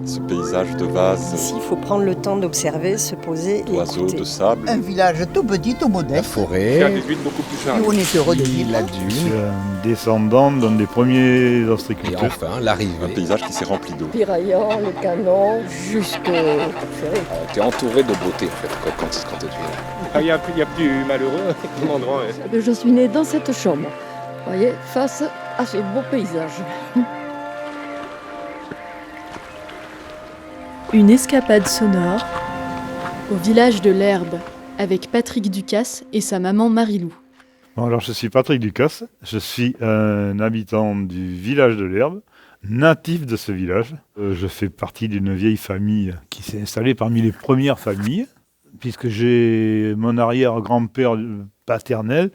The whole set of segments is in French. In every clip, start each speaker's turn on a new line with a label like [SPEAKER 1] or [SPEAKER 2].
[SPEAKER 1] Ce paysage de vases,
[SPEAKER 2] Ici, il faut prendre le temps d'observer, se poser et
[SPEAKER 1] d'oiseaux,
[SPEAKER 2] écouter.
[SPEAKER 1] de sable.
[SPEAKER 3] Un village tout petit, tout
[SPEAKER 4] La
[SPEAKER 3] modeste.
[SPEAKER 4] forêt,
[SPEAKER 1] Faire des huiles beaucoup plus
[SPEAKER 3] Et
[SPEAKER 1] charnues.
[SPEAKER 3] on est heureux de vivre.
[SPEAKER 4] la
[SPEAKER 5] Je
[SPEAKER 4] dune
[SPEAKER 5] suis un descendant d'un des premiers
[SPEAKER 4] et
[SPEAKER 5] ostréiculteurs.
[SPEAKER 4] enfin
[SPEAKER 1] Un
[SPEAKER 4] l'arrivée.
[SPEAKER 1] paysage qui s'est rempli d'eau.
[SPEAKER 2] Piraillant, le canon, jusqu'au ferry.
[SPEAKER 4] Tu es entouré de beauté en fait quand tu es là.
[SPEAKER 6] Il y a plus malheureux comme endroit.
[SPEAKER 7] Je suis née dans cette chambre, vous voyez, face à ce beau paysage.
[SPEAKER 8] Une escapade sonore au village de l'Herbe avec Patrick Ducasse et sa maman Marilou.
[SPEAKER 5] Bon, alors je suis Patrick Ducasse, je suis un habitant du village de l'Herbe, natif de ce village. Je fais partie d'une vieille famille qui s'est installée parmi les premières familles, puisque j'ai mon arrière-grand-père paternel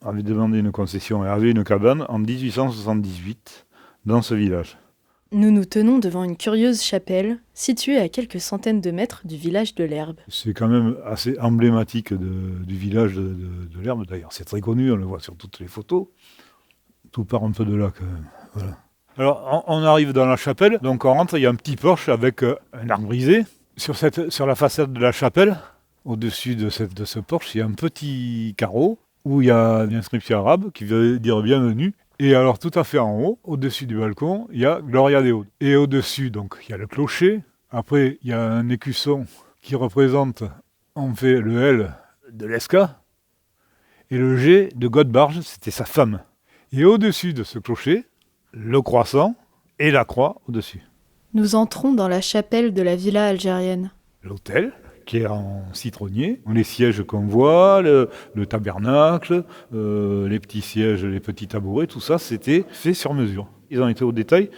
[SPEAKER 5] avait demandé une concession et avait une cabane en 1878 dans ce village.
[SPEAKER 8] Nous nous tenons devant une curieuse chapelle située à quelques centaines de mètres du village de l'Herbe.
[SPEAKER 5] C'est quand même assez emblématique du village de l'Herbe d'ailleurs. C'est très connu, on le voit sur toutes les photos. Tout part un peu de là quand même. Voilà. Alors on arrive dans la chapelle, donc on rentre, il y a un petit porche avec un arc brisé. Sur la façade de la chapelle, au-dessus de ce porche, il y a un petit carreau où il y a une inscription arabe qui veut dire bienvenue. Et alors tout à fait en haut, au-dessus du balcon, il y a Gloria Deo. Et au-dessus, donc, il y a le clocher. Après, il y a un écusson qui représente, en fait, le L de l'Esca. Et le G de Godbarge, c'était sa femme. Et au-dessus de ce clocher, le croissant et la croix au-dessus.
[SPEAKER 8] Nous entrons dans la chapelle de la villa algérienne.
[SPEAKER 5] L'hôtel, qui est en citronnier. Les sièges qu'on voit, le tabernacle, les petits sièges, les petits tabourets, tout ça, c'était fait sur mesure. Ils ont été au détail.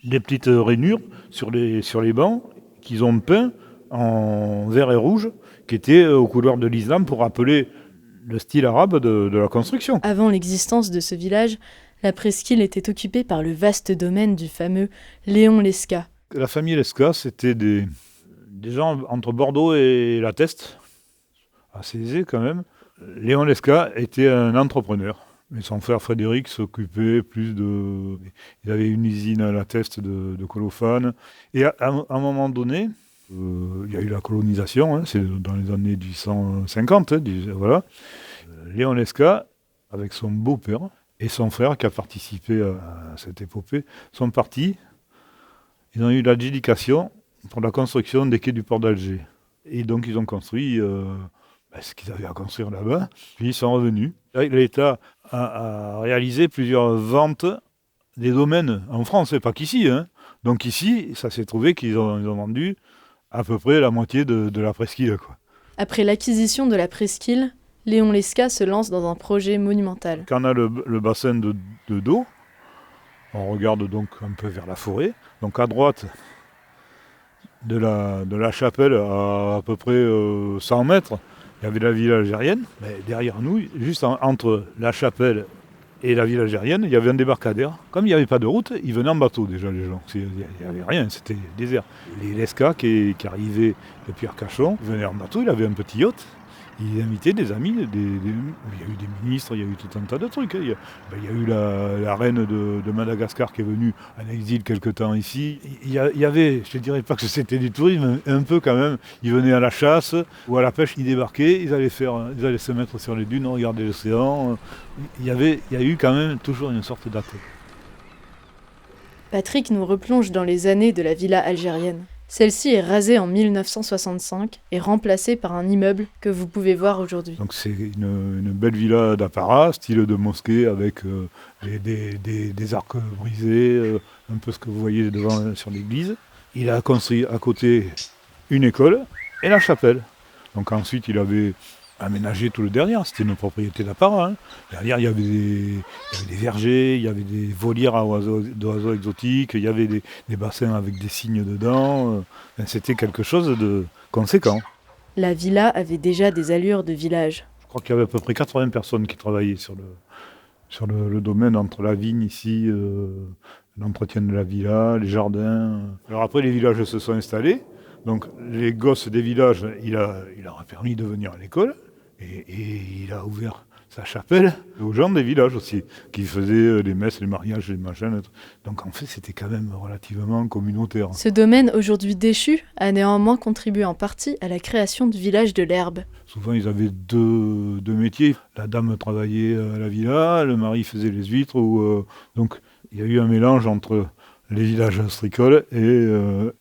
[SPEAKER 5] Les petites rainures sur les bancs qu'ils ont peints en vert et rouge, qui étaient aux couleurs de l'islam pour rappeler le style arabe de la construction.
[SPEAKER 8] Avant l'existence de ce village, la presqu'île était occupée par le vaste domaine du fameux Léon Lescas.
[SPEAKER 5] La famille Lescas, c'était des gens entre Bordeaux et La Teste, assez aisés quand même. Léon Lescas était un entrepreneur. Mais son frère Frédéric s'occupait plus de... Il avait une usine à La Teste de colophane. Et à un moment donné, il y a eu la colonisation, c'est dans les années 1850, voilà. Léon Lescas, avec son beau-père et son frère qui a participé à cette épopée, sont partis. Ils ont eu l'adjudication pour la construction des quais du port d'Alger. Et donc ils ont construit ce qu'ils avaient à construire là-bas, puis ils sont revenus. L'État a réalisé plusieurs ventes des domaines en France, et pas qu'ici. Donc ici, ça s'est trouvé qu'ils ont vendu à peu près la moitié de la presqu'île, quoi.
[SPEAKER 8] Après l'acquisition de la presqu'île, Léon Lescas se lance dans un projet monumental.
[SPEAKER 5] Quand on a le bassin d'eau, on regarde donc un peu vers la forêt. Donc à droite de la chapelle, à peu près 100 mètres, il y avait la ville algérienne. Mais derrière nous, juste entre la chapelle et la ville algérienne, il y avait un débarcadère. Comme il n'y avait pas de route, ils venaient en bateau déjà, les gens. Il n'y avait rien, c'était désert. Les Lescas qui arrivaient depuis Arcachon, ils venaient en bateau, il avait un petit yacht. Il invitait des amis, il y a eu des ministres, il y a eu tout un tas de trucs. Il y a eu la reine de Madagascar qui est venue en exil quelque temps ici. Il y avait, je ne dirais pas que c'était du tourisme, un peu quand même. Ils venaient à la chasse ou à la pêche, ils débarquaient, ils allaient se mettre sur les dunes, regarder l'océan. Il y a eu quand même toujours une sorte d'accueil.
[SPEAKER 8] Patrick nous replonge dans les années de la villa algérienne. Celle-ci est rasée en 1965 et remplacée par un immeuble que vous pouvez voir aujourd'hui.
[SPEAKER 5] Donc c'est une belle villa d'apparat, style de mosquée avec des arcs brisés, un peu ce que vous voyez devant sur l'église. Il a construit à côté une école et la chapelle. Donc ensuite il avait aménagé tout le derrière, c'était une propriété d'apparat. Derrière il y avait des vergers, il y avait des volières d'oiseaux exotiques, il y avait des bassins avec des cygnes dedans. C'était quelque chose de conséquent.
[SPEAKER 8] La villa avait déjà des allures de village.
[SPEAKER 5] Je crois qu'il y avait à peu près 80 personnes qui travaillaient sur le domaine, entre la vigne ici, l'entretien de la villa, les jardins. Alors après les villages se sont installés, donc les gosses des villages, il leur a permis de venir à l'école. Et il a ouvert sa chapelle, aux gens des villages aussi, qui faisaient les messes, les mariages, les machins. Donc en fait, c'était quand même relativement communautaire.
[SPEAKER 8] Ce domaine, aujourd'hui déchu, a néanmoins contribué en partie à la création du village de l'Herbe.
[SPEAKER 5] Souvent, ils avaient deux métiers. La dame travaillait à la villa, le mari faisait les huîtres. Donc il y a eu un mélange entre les villages ostricoles et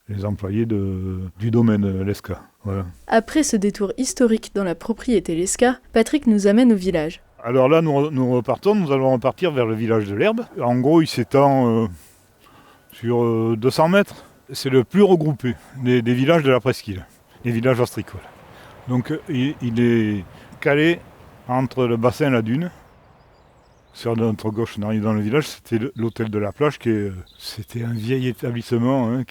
[SPEAKER 5] les employés du domaine l'Esca. Voilà.
[SPEAKER 8] Après ce détour historique dans la propriété Lesca, Patrick nous amène au village.
[SPEAKER 5] Alors là, nous allons repartir vers le village de l'Herbe. En gros, il s'étend sur 200 mètres. C'est le plus regroupé des villages de la presqu'île, les villages ostricoles. Donc il est calé entre le bassin et la dune. Sur notre gauche, on arrive dans le village, c'était l'hôtel de la plage, c'était un vieil établissement,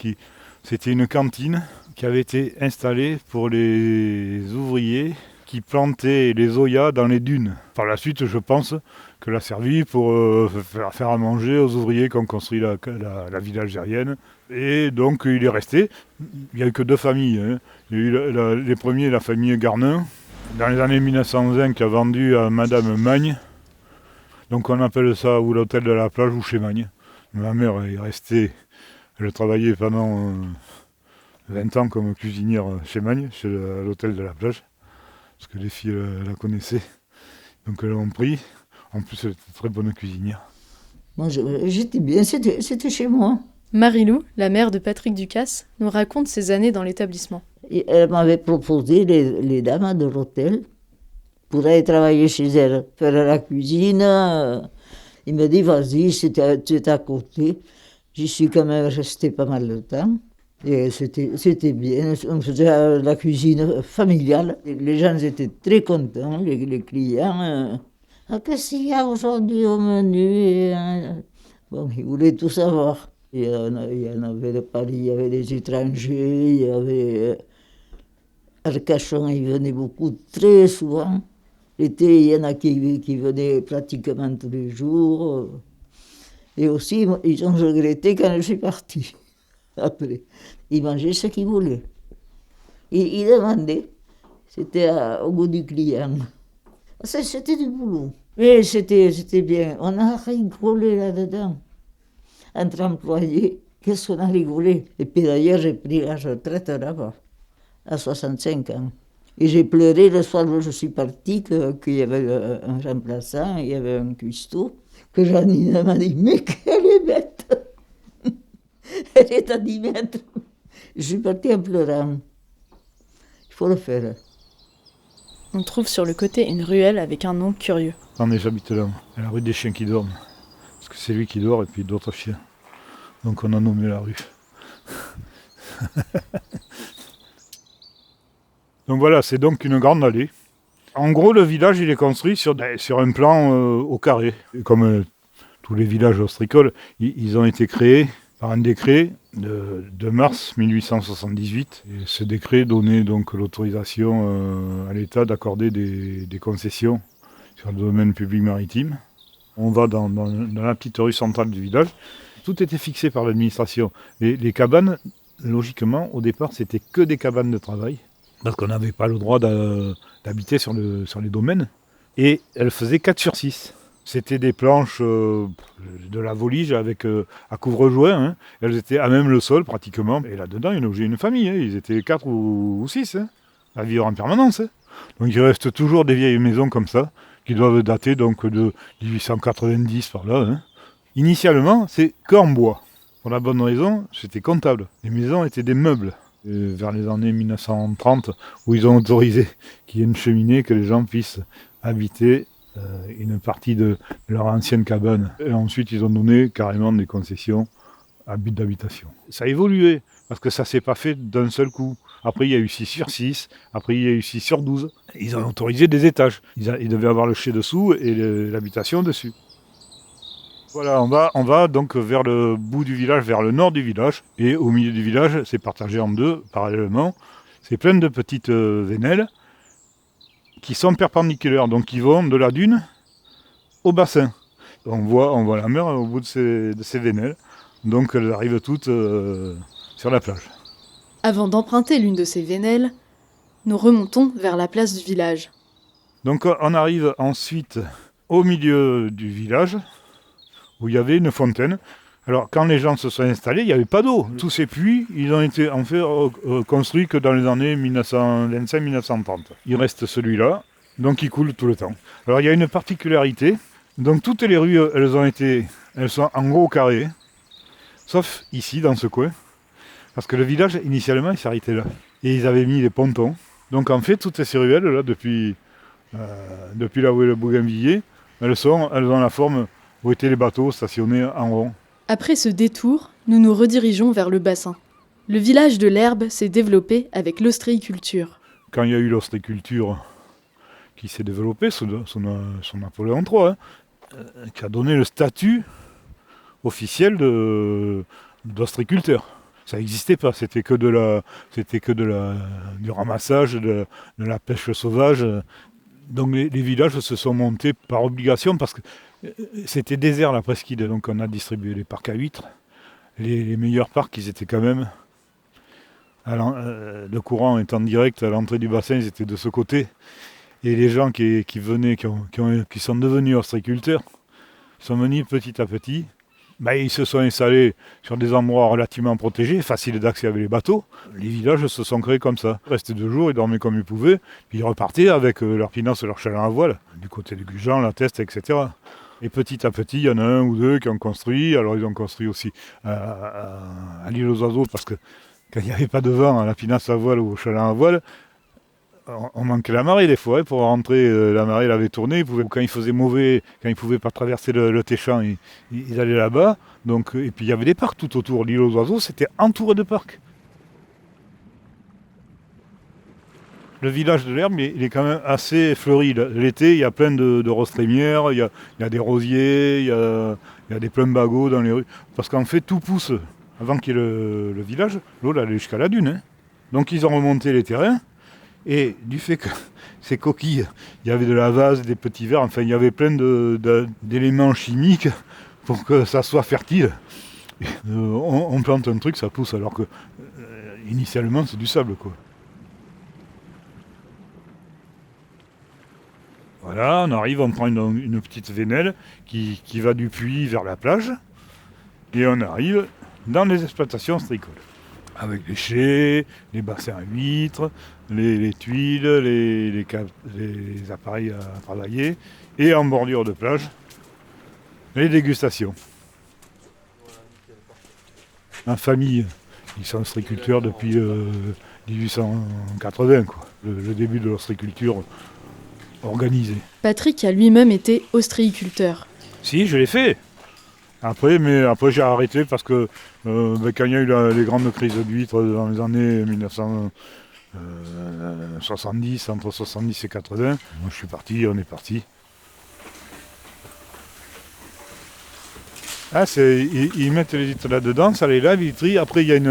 [SPEAKER 5] c'était une cantine qui avait été installée pour les ouvriers qui plantaient les oyas dans les dunes. Par la suite, je pense qu'elle a servi pour faire à manger aux ouvriers qui ont construit la ville algérienne. Et donc il est resté. Il n'y a eu que 2 familles. Il y a eu les premiers, la famille Garnin, dans les années 1920, qui a vendu à Madame Magne. Donc on appelle ça ou l'hôtel de la plage ou chez Magne. Ma mère est restée, elle a travaillé pendant 20 ans comme cuisinière chez Magne, chez l'hôtel de la plage, parce que les filles la connaissaient. Donc elles l'ont pris. En plus, elle était très bonne cuisinière.
[SPEAKER 2] Moi, j'étais bien, c'était chez moi.
[SPEAKER 8] Marie-Lou, la mère de Patrick Ducasse, nous raconte ses années dans l'établissement.
[SPEAKER 2] Et elle m'avait proposé, les dames de l'hôtel, pour aller travailler chez elle, faire la cuisine. Il m'a dit, vas-y, tu es à côté. J'y suis quand même restée pas mal de temps. Et c'était bien, on faisait la cuisine familiale. Les gens étaient très contents, les clients. Qu'est-ce qu'il y a aujourd'hui au menu? Bon, ils voulaient tout savoir. Il y en avait de Paris, il y avait des étrangers, il y avait Arcachon, ils venaient beaucoup, très souvent. L'été, il y en a qui venaient pratiquement tous les jours. Et aussi, ils ont regretté quand je suis partie. Après, ils mangeaient ce qu'ils voulaient. Ils demandaient. C'était au goût du client. C'était du boulot. Mais c'était bien. On a rigolé là-dedans. Entre employés, qu'est-ce qu'on a rigolé. Et puis d'ailleurs, j'ai pris la retraite là-bas, à 65 ans. Et j'ai pleuré le soir où je suis partie, qu'il y avait un remplaçant, il y avait un cuistot, que Janine m'a dit, mais qu'elle est bête. Elle est à 10 mètres. Je suis partie en pleurant. Il faut le faire.
[SPEAKER 8] On trouve sur le côté une ruelle avec un nom curieux.
[SPEAKER 5] Attendez, j'habite là, à la rue des chiens qui dorment. Parce que c'est lui qui dort et puis d'autres chiens. Donc on a nommé la rue. Donc voilà, c'est donc une grande allée. En gros, le village, il est construit sur un plan au carré. Et comme tous les villages ostricoles, ils ont été créés par un décret de mars 1878. Et ce décret donnait donc l'autorisation à l'État d'accorder des concessions sur le domaine public maritime. On va dans la petite rue centrale du village. Tout était fixé par l'administration. Les cabanes, logiquement, au départ, c'était que des cabanes de travail. Parce qu'on n'avait pas le droit d'habiter sur les domaines. Et elles faisaient 4/6. C'était des planches de la volige avec à couvre-joint. Elles étaient à même le sol pratiquement. Et là-dedans, il y logeait une famille. Ils étaient 4 ou 6 à vivre en permanence. Donc il reste toujours des vieilles maisons comme ça, qui doivent dater donc de 1890 par là. Initialement, c'est qu'en bois. Pour la bonne raison, c'était comptable. Les maisons étaient des meubles. Vers les années 1930, où ils ont autorisé qu'il y ait une cheminée, que les gens puissent habiter une partie de leur ancienne cabane. Et ensuite, ils ont donné carrément des concessions à but d'habitation. Ça a évolué, parce que ça ne s'est pas fait d'un seul coup. Après, il y a eu 6/6, après, il y a eu 6/12. Ils ont autorisé des étages. Ils devaient avoir le chai dessous et l'habitation dessus. Voilà, on va donc vers le bout du village, vers le nord du village. Et au milieu du village, c'est partagé en deux, parallèlement. C'est plein de petites vénelles qui sont perpendiculaires, donc qui vont de la dune au bassin. On voit la mer au bout de ces vénelles. Donc elles arrivent toutes sur la plage.
[SPEAKER 8] Avant d'emprunter l'une de ces vénelles, nous remontons vers la place du village.
[SPEAKER 5] Donc on arrive ensuite au milieu du village, où il y avait une fontaine. Alors quand les gens se sont installés, il n'y avait pas d'eau. Tous ces puits, ils ont été en fait construits que dans les années 1925-1930. Il reste celui-là, donc il coule tout le temps. Alors il y a une particularité, donc toutes les rues, elles sont en gros carré, sauf ici, dans ce coin, parce que le village, initialement, il s'arrêtait là. Et ils avaient mis des pontons. Donc en fait, toutes ces ruelles, là, depuis là où est le Bougainvilliers, elles ont la forme où étaient les bateaux stationnés en rond.
[SPEAKER 8] Après ce détour, nous nous redirigeons vers le bassin. Le village de l'Herbe s'est développé avec l'ostréiculture.
[SPEAKER 5] Quand il y a eu l'ostréiculture qui s'est développée sous Napoléon III, qui a donné le statut officiel d'ostréiculteur. Ça n'existait pas, c'était que du ramassage, de la pêche sauvage. Donc les villages se sont montés par obligation parce que c'était désert la presqu'île. Donc on a distribué les parcs à huîtres. Les meilleurs parcs, ils étaient quand même, le courant étant direct à l'entrée du bassin, ils étaient de ce côté. Et les gens qui venaient, qui sont devenus ostréiculteurs, ils sont venus petit à petit. Ils se sont installés sur des endroits relativement protégés, faciles d'accès avec les bateaux. Les villages se sont créés comme ça. Ils restaient 2 jours, ils dormaient comme ils pouvaient, puis ils repartaient avec leur pinnace et leur chaland à voile, du côté de Gujan, la Teste, etc. Et petit à petit, il y en a 1 ou 2 qui ont construit. Alors ils ont construit aussi à l'île aux oiseaux, parce que quand il n'y avait pas de vent à la pinasse à voile ou au chaland à voile, on manquait la marée des fois. Pour rentrer, la marée elle avait tourné. Quand il faisait mauvais, quand ils ne pouvaient pas traverser le Téchamp, ils allaient là-bas. Donc, et puis il y avait des parcs tout autour. L'île aux oiseaux, c'était entouré de parcs. Le village de l'Herbe, il est quand même assez fleuri. L'été, il y a plein de rostre-trémières, il y a des rosiers, il y a des plumbago dans les rues. Parce qu'en fait, tout pousse. Avant qu'il y ait le village, l'eau elle allait jusqu'à la dune. Donc ils ont remonté les terrains. Et du fait que ces coquilles, il y avait de la vase, des petits vers, enfin il y avait plein d'éléments chimiques pour que ça soit fertile. Et, on plante un truc, ça pousse, alors que initialement c'est du sable, quoi. Voilà, on arrive, on prend une petite vénelle qui va du puits vers la plage, et on arrive dans les exploitations ostréicoles. Avec les chais, les bassins à huîtres, les tuiles, les appareils à travailler, et en bordure de plage, les dégustations. En famille, ils sont ostréiculteurs depuis 1880, quoi. Le début de l'ostréiculture organisée.
[SPEAKER 8] Patrick a lui-même été ostréiculteur.
[SPEAKER 5] Si, je l'ai fait. Après j'ai arrêté parce que quand il y a eu les grandes crises d'huîtres dans les années 1970, entre 70 et 80, moi je suis parti, on est parti. Ils mettent les huîtres là-dedans, ça les lave, ils trient. Après il y a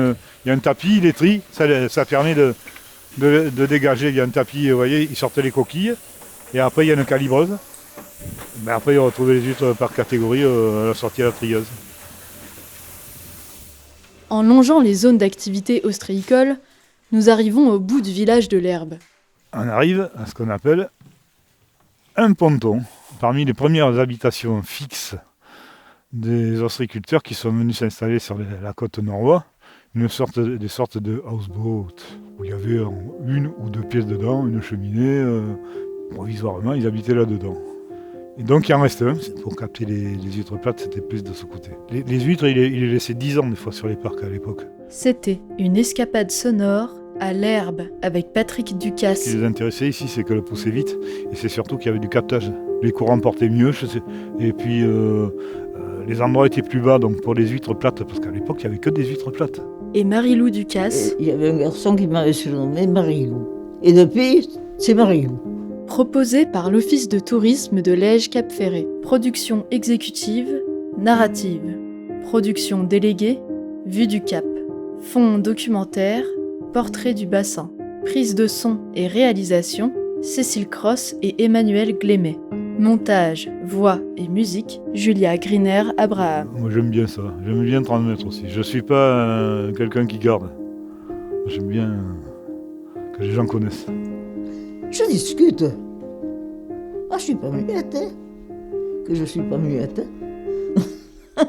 [SPEAKER 5] un tapis, ils les trient, ça permet de dégager. Il y a un tapis, vous voyez, ils sortent les coquilles. Et après il y a une calibreuse. Après, ils ont retrouvé les huîtres par catégorie à la sortie à la trieuse.
[SPEAKER 8] En longeant les zones d'activité ostréicole, nous arrivons au bout du village de l'Herbe.
[SPEAKER 5] On arrive à ce qu'on appelle un ponton. Parmi les premières habitations fixes des ostréiculteurs qui sont venus s'installer sur la côte nord-ouest, des sortes de houseboat, où il y avait 1 ou 2 pièces dedans, une cheminée. Provisoirement, ils habitaient là-dedans. Et donc il en reste un, pour capter les huîtres plates, c'était plus de ce côté. Les huîtres, il les laissait 10 ans des fois sur les parcs à l'époque.
[SPEAKER 8] C'était une escapade sonore à l'Herbe avec Patrick Ducasse.
[SPEAKER 5] Ce qui les intéressait ici, c'est qu'elle poussait vite, et c'est surtout qu'il y avait du captage. Les courants portaient mieux, et puis les endroits étaient plus bas, donc pour les huîtres plates, parce qu'à l'époque, il n'y avait que des huîtres plates.
[SPEAKER 8] Et Marie-Lou Ducasse.
[SPEAKER 2] Il y avait un garçon qui m'avait surnommé Marie-Lou. Et depuis, c'est Marie-Lou.
[SPEAKER 8] Proposé par l'Office de tourisme de Lège-Cap-Ferré. Production exécutive, narrative. Production déléguée, vue du Cap. Fond documentaire, portrait du bassin. Prise de son et réalisation, Cécile Cross et Emmanuel Glémet. Montage, voix et musique, Julia Griner-Abraham.
[SPEAKER 5] Moi j'aime bien ça, j'aime bien transmettre aussi. Je ne suis pas quelqu'un qui garde. J'aime bien que les gens connaissent.
[SPEAKER 2] Je discute. je suis pas muette, hein. Que je suis pas muette. Hein.